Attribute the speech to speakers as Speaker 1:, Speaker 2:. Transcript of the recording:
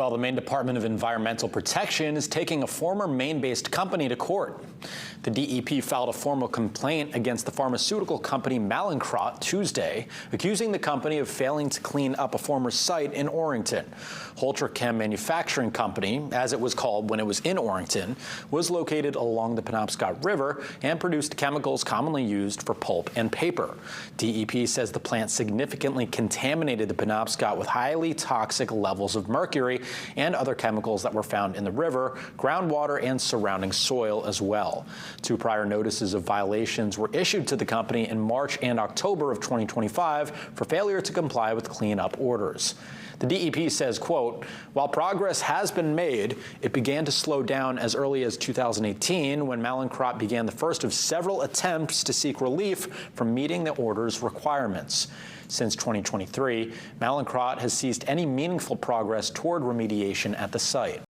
Speaker 1: Well, the Maine Department of Environmental Protection is taking a former Maine-based company to court. The DEP filed a formal complaint against the pharmaceutical company Mallinckrodt Tuesday, accusing the company of failing to clean up a former site in Orrington. Holtrachem Manufacturing Company, as it was called when it was in Orrington, was located along the Penobscot River and produced chemicals commonly used for pulp and paper. DEP says the plant significantly contaminated the Penobscot with highly toxic levels of mercury and other chemicals that were found in the river, groundwater, and surrounding soil as well. 2 prior notices of violations were issued to the company in March and October of 2025 for failure to comply with cleanup orders. The DEP says, quote, "While progress has been made, it began to slow down as early as 2018 when Mallinckrodt began the first of several attempts to seek relief from meeting the order's requirements. Since 2023, Mallinckrodt has ceased any meaningful progress toward remediation at the site."